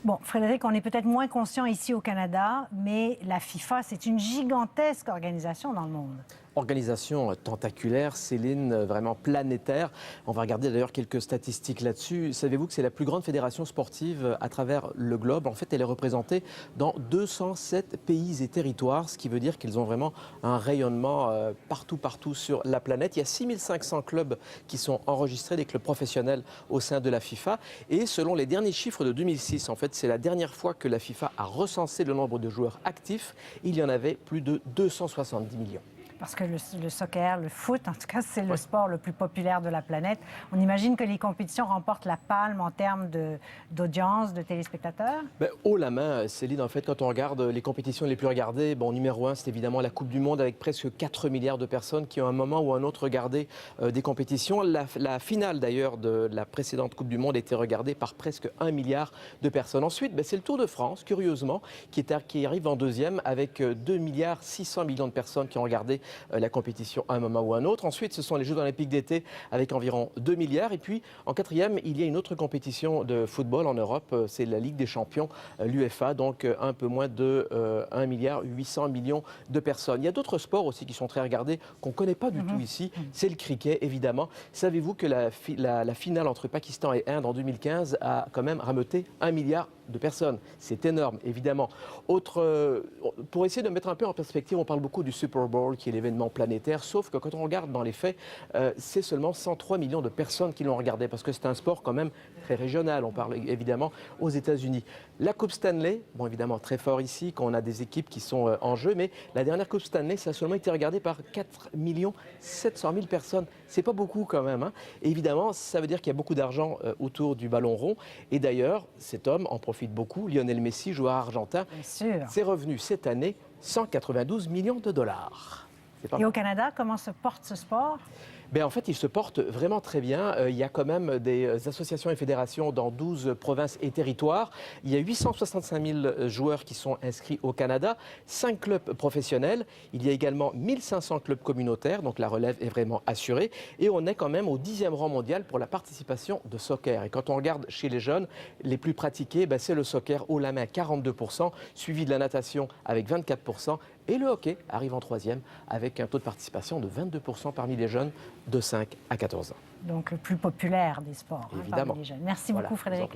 Bon, Frédéric, on est peut-être moins conscient ici au Canada, mais la FIFA, c'est une gigantesque organisation dans le monde. Organisation tentaculaire, Céline, vraiment planétaire. On va regarder d'ailleurs quelques statistiques là-dessus. Savez-vous que c'est la plus grande fédération sportive à travers le globe? En fait, elle est représentée dans 207 pays et territoires, ce qui veut dire qu'ils ont vraiment un rayonnement partout sur la planète. Il y a 6500 clubs qui sont enregistrés, des clubs professionnels au sein de la FIFA. Et selon les derniers chiffres de 2006, en fait, c'est la dernière fois que la FIFA a recensé le nombre de joueurs actifs. Il y en avait plus de 270 millions. Parce que le soccer, le foot, en tout cas, c'est le sport le plus populaire de la planète. On imagine que les compétitions remportent la palme en termes d'audience, de téléspectateurs. Haut la main, Céline, en fait, quand on regarde les compétitions les plus regardées, numéro un, c'est évidemment la Coupe du Monde avec presque 4 milliards de personnes qui ont à un moment ou un autre regardé des compétitions. La finale, d'ailleurs, de la précédente Coupe du Monde était regardée par presque 1 milliard de personnes. Ensuite, c'est le Tour de France, curieusement, qui arrive en deuxième avec 2 milliards 600 millions de personnes qui ont regardé la compétition à un moment ou un autre. Ensuite, ce sont les Jeux olympiques d'été avec environ 2 milliards. Et puis, en quatrième, il y a une autre compétition de football en Europe, c'est la Ligue des champions, l'UEFA, donc un peu moins de 1 milliard 800 millions de personnes. Il y a d'autres sports aussi qui sont très regardés, qu'on ne connaît pas du tout ici. C'est le cricket, évidemment. Savez-vous que la finale entre Pakistan et Inde en 2015 a quand même rameuté 1 milliard de personnes? C'est énorme, évidemment. Pour essayer de mettre un peu en perspective, on parle beaucoup du Super Bowl, qui est l'événement planétaire, sauf que quand on regarde dans les faits, c'est seulement 103 millions de personnes qui l'ont regardé, parce que c'est un sport quand même très régional. On parle évidemment aux États-Unis. La Coupe Stanley, évidemment très fort ici, quand on a des équipes qui sont en jeu, mais la dernière Coupe Stanley, ça a seulement été regardé par 4 700 000 personnes. C'est pas beaucoup quand même, hein. Et évidemment, ça veut dire qu'il y a beaucoup d'argent autour du ballon rond. Et d'ailleurs, cet homme en profite beaucoup, Lionel Messi, joueur argentin. Bien sûr. Ses revenus cette année, 192 millions de dollars. Et au Canada, comment se porte ce sport? En fait, il se porte vraiment très bien. Il y a quand même des associations et fédérations dans 12 provinces et territoires. Il y a 865 000 joueurs qui sont inscrits au Canada, 5 clubs professionnels. Il y a également 1500 clubs communautaires, donc la relève est vraiment assurée. Et on est quand même au 10e rang mondial pour la participation de soccer. Et quand on regarde chez les jeunes, les plus pratiqués, c'est le soccer haut la main, 42%, suivi de la natation avec 24%. Et le hockey arrive en 3e avec un taux de participation de 22% parmi les jeunes de 5 à 14 ans. Donc le plus populaire des sports, Évidemment. parmi les jeunes. Merci beaucoup, Frédéric.